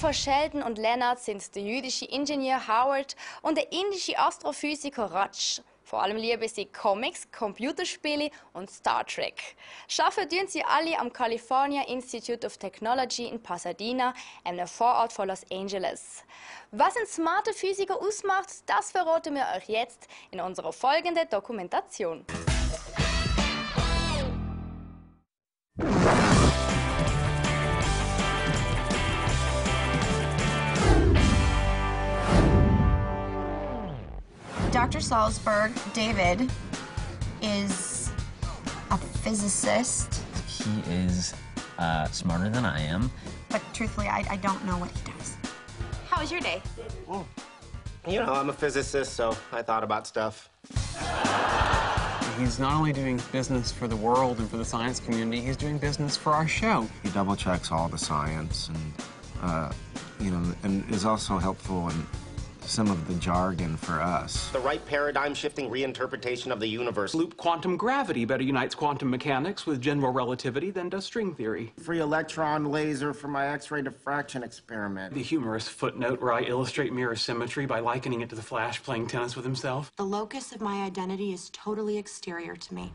Christopher Sheldon und Leonard sind der jüdische Ingenieur Howard und der indische Astrophysiker Raj. Vor allem lieben sie Comics, Computerspiele und Star Trek. Schaffen tun sie alle am California Institute of Technology in Pasadena, einem Vorort von Los Angeles. Was ein smarter Physiker ausmacht, das verraten wir euch jetzt in unserer folgenden Dokumentation. Dr. Salzberg, David, is a physicist. He is smarter than I am. But truthfully, I don't know what he does. How was your day? Well, you know, I'm a physicist, so I thought about stuff. He's not only doing business for the world and for the science community, he's doing business for our show. He double checks all the science and, you know, and is also helpful in some of the jargon for us. The right paradigm-shifting reinterpretation of the universe. Loop quantum gravity better unites quantum mechanics with general relativity than does string theory. Free electron laser for my X-ray diffraction experiment. The humorous footnote where I illustrate mirror symmetry by likening it to the Flash playing tennis with himself. The locus of my identity is totally exterior to me.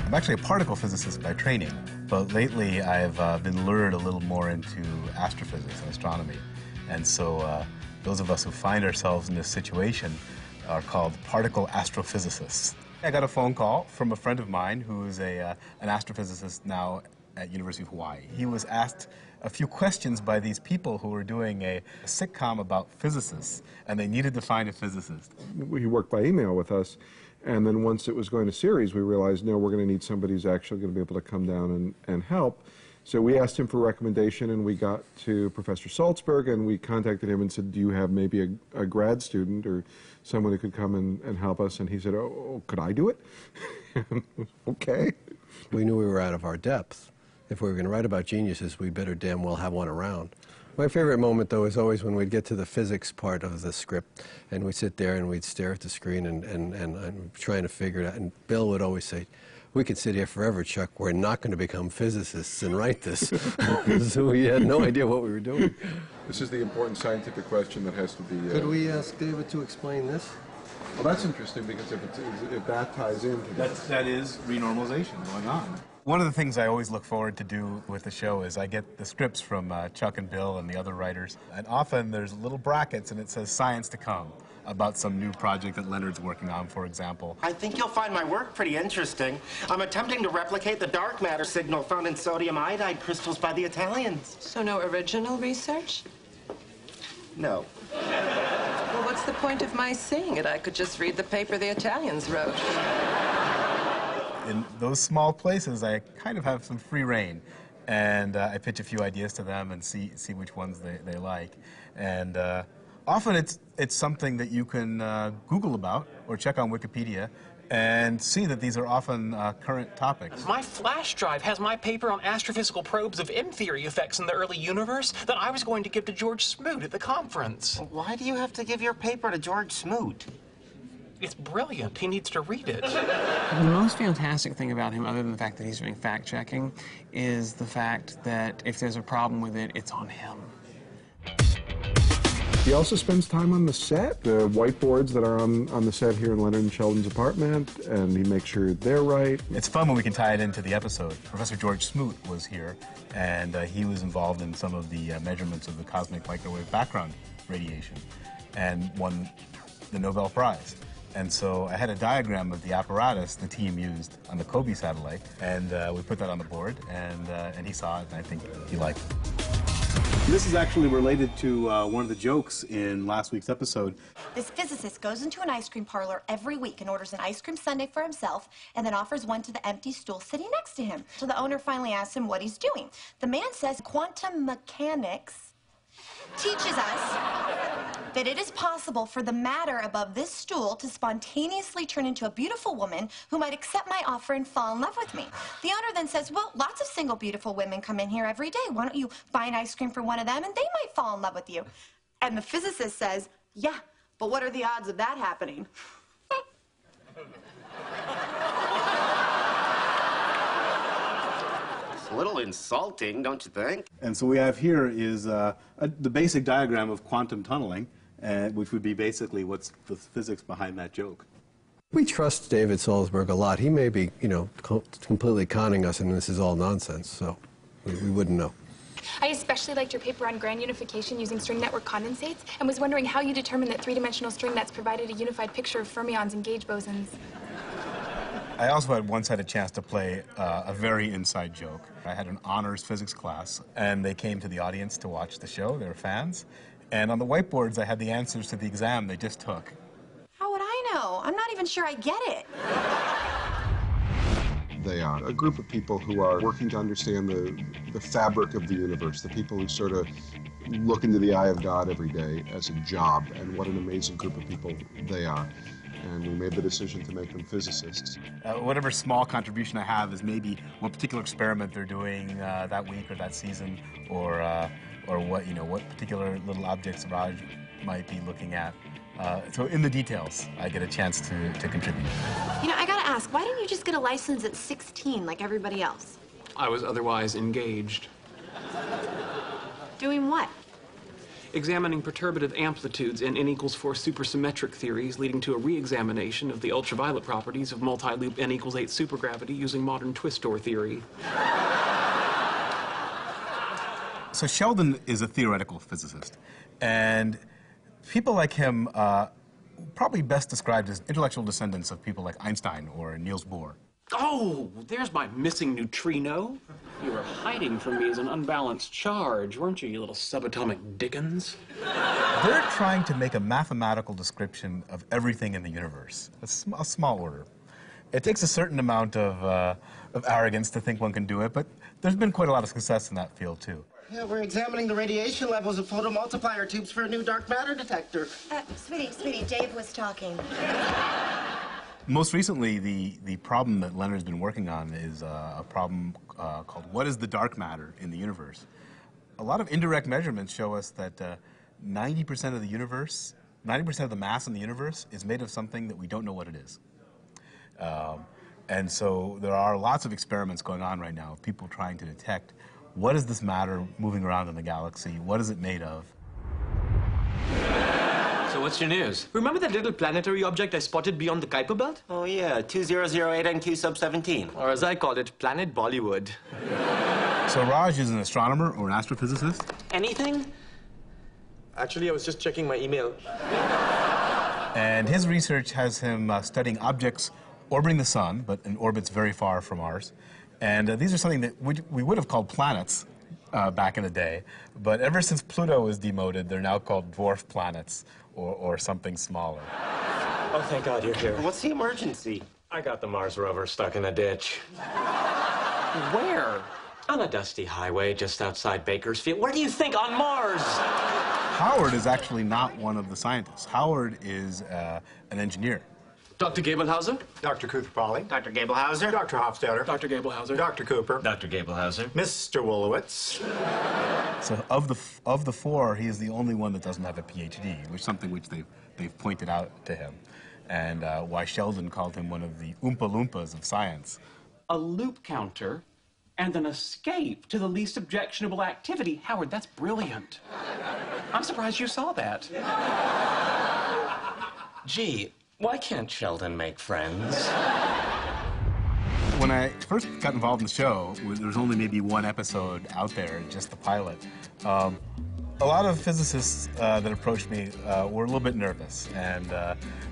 I'm actually a particle physicist by training, but lately I've been lured a little more into astrophysics and astronomy. And so those of us who find ourselves in this situation are called particle astrophysicists. I got a phone call from a friend of mine who is an astrophysicist now at University of Hawaii. He was asked a few questions by these people who were doing a sitcom about physicists, and they needed to find a physicist. He worked by email with us, and then once it was going to series, we realized, no, we're going to need somebody who's actually going to be able to come down and help. So we asked him for recommendation, and we got to Professor Salzberg, and we contacted him and said, do you have maybe a grad student or someone who could come and help us? And he said, oh, could I do it? Okay. We knew we were out of our depth. If we were going to write about geniuses, we better damn well have one around. My favorite moment, though, is always when we'd get to the physics part of the script, and we'd sit there and we'd stare at the screen and trying to figure it out. And Bill would always say, we could sit here forever, Chuck. We're not going to become physicists and write this. So we had no idea what we were doing. This is the important scientific question that has to be... Could we ask David to explain this? Well, that's interesting, because if that ties into... That is renormalization going on. One of the things I always look forward to do with the show is I get the scripts from Chuck and Bill and the other writers, and often there's little brackets and it says science to come, about some new project that Leonard's working on, for example. I think you'll find my work pretty interesting. I'm attempting to replicate the dark matter signal found in sodium iodide crystals by the Italians. So no original research? No. Well, what's the point of my seeing it? I could just read the paper the Italians wrote. In those small places, I kind of have some free reign. And I pitch a few ideas to them and see which ones they like. And often it's something that you can Google about or check on Wikipedia and see that these are often current topics. My flash drive has my paper on astrophysical probes of M-theory effects in the early universe that I was going to give to George Smoot at the conference. Why do you have to give your paper to George Smoot? It's brilliant. He needs to read it. The most fantastic thing about him, other than the fact that he's doing fact-checking, is the fact that if there's a problem with it, it's on him. He also spends time on the set, the whiteboards that are on the set here in Leonard and Sheldon's apartment, and he makes sure they're right. It's fun when we can tie it into the episode. Professor George Smoot was here, and he was involved in some of the measurements of the cosmic microwave background radiation and won the Nobel Prize. And so I had a diagram of the apparatus the team used on the COBE satellite, and we put that on the board, and he saw it, and I think he liked it. This is actually related to one of the jokes in last week's episode. This physicist goes into an ice cream parlor every week and orders an ice cream sundae for himself and then offers one to the empty stool sitting next to him. So the owner finally asks him what he's doing. The man says quantum mechanics teaches us that it is possible for the matter above this stool to spontaneously turn into a beautiful woman who might accept my offer and fall in love with me. The owner then says, well, lots of single beautiful women come in here every day. Why don't you buy an ice cream for one of them and they might fall in love with you? And the physicist says, yeah, but what are the odds of that happening? little insulting, don't you think? And so we have here is the basic diagram of quantum tunneling, which would be basically what's the physics behind that joke. We trust David Salzberg a lot. He may be, you know, completely conning us and this is all nonsense, so we wouldn't know. I especially liked your paper on grand unification using string network condensates and was wondering how you determined that three-dimensional string nets provided a unified picture of fermions and gauge bosons. I also once had a chance to play a very inside joke. I had an honors physics class, and they came to the audience to watch the show. They were fans. And on the whiteboards, I had the answers to the exam they just took. How would I know? I'm not even sure I get it. They are a group of people who are working to understand the fabric of the universe, the people who sort of look into the eye of God every day as a job, and what an amazing group of people they are. And we made the decision to make them physicists. Whatever small contribution I have is maybe one particular experiment they're doing that week or that season, or what particular little objects Raj might be looking at. So in the details, I get a chance to contribute. You know, I gotta ask, why didn't you just get a license at 16 like everybody else? I was otherwise engaged. Doing what? Examining perturbative amplitudes in n equals 4 supersymmetric theories, leading to a re-examination of the ultraviolet properties of multi-loop n equals 8 supergravity using modern twist-door theory. So Sheldon is a theoretical physicist, and people like him probably best described as intellectual descendants of people like Einstein or Niels Bohr. Oh, there's my missing neutrino. You were hiding from me as an unbalanced charge, weren't you, you little subatomic Dickens? They're trying to make a mathematical description of everything in the universe, a small order. It takes a certain amount of arrogance to think one can do it, but there's been quite a lot of success in that field, too. Yeah, we're examining the radiation levels of photomultiplier tubes for a new dark matter detector. Sweetie, Dave was talking. Most recently, the problem that Leonard's been working on is a problem called what is the dark matter in the universe? A lot of indirect measurements show us that 90% of the universe, 90% of the mass in the universe is made of something that we don't know what it is. And so there are lots of experiments going on right now, people trying to detect what is this matter moving around in the galaxy, what is it made of? So what's your news? Remember that little planetary object I spotted beyond the Kuiper Belt? Oh, yeah, 2008 NQ sub 17. Or as I call it, Planet Bollywood. So Raj is an astronomer or an astrophysicist? Anything? Actually, I was just checking my email. And his research has him studying objects orbiting the sun, but in orbits very far from ours. And these are something that we would have called planets back in the day, but ever since Pluto was demoted, they're now called dwarf planets or something smaller. Oh, thank God you're here. What's the emergency? I got the Mars rover stuck in a ditch. Where? On a dusty highway just outside Bakersfield. Where do you think? On Mars! Howard is actually not one of the scientists. Howard is an engineer. Dr. Gabelhauser? Dr. Kuthapali. Dr. Gabelhauser. Dr. Hofstadter. Dr. Gabelhauser. Dr. Cooper. Dr. Gabelhauser. Mr. Wolowitz. So of the four, he is the only one that doesn't have a PhD, which is something which they've pointed out to him, and why Sheldon called him one of the Oompa Loompas of science. A loop counter and an escape to the least objectionable activity. Howard, that's brilliant. I'm surprised you saw that. Gee, why can't Sheldon make friends? When I first got involved in the show, there was only maybe one episode out there, just the pilot. A lot of physicists that approached me were a little bit nervous, and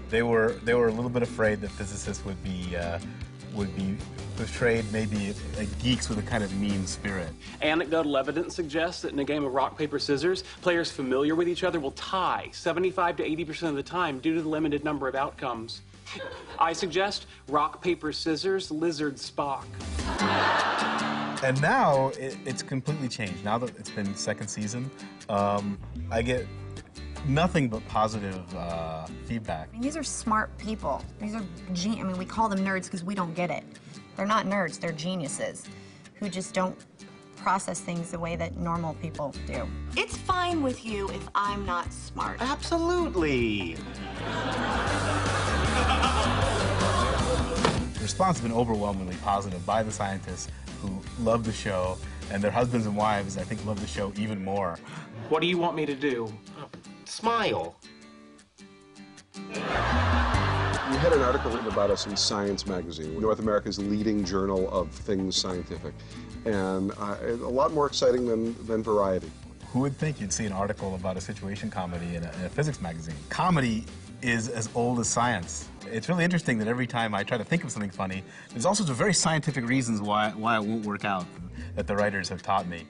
they were a little bit afraid that physicists would be portrayed maybe like geeks with a kind of mean spirit. Anecdotal evidence suggests that in a game of rock, paper, scissors, players familiar with each other will tie 75 to 80% of the time due to the limited number of outcomes. I suggest rock, paper, scissors, lizard, Spock. And now it's completely changed. Now that it's been second season, I get nothing but positive feedback. I mean, these are smart people. These are we call them nerds because we don't get it. They're not nerds, they're geniuses who just don't process things the way that normal people do. It's fine with you if I'm not smart. Absolutely. The response has been overwhelmingly positive by the scientists who love the show, and their husbands and wives, I think, love the show even more. What do you want me to do? Smile. We had an article written about us in Science magazine, North America's leading journal of things scientific, and a lot more exciting than Variety. Who would think you'd see an article about a situation comedy in a physics magazine? Comedy is as old as science. It's really interesting that every time I try to think of something funny, there's all sorts of very scientific reasons why it won't work out that the writers have taught me.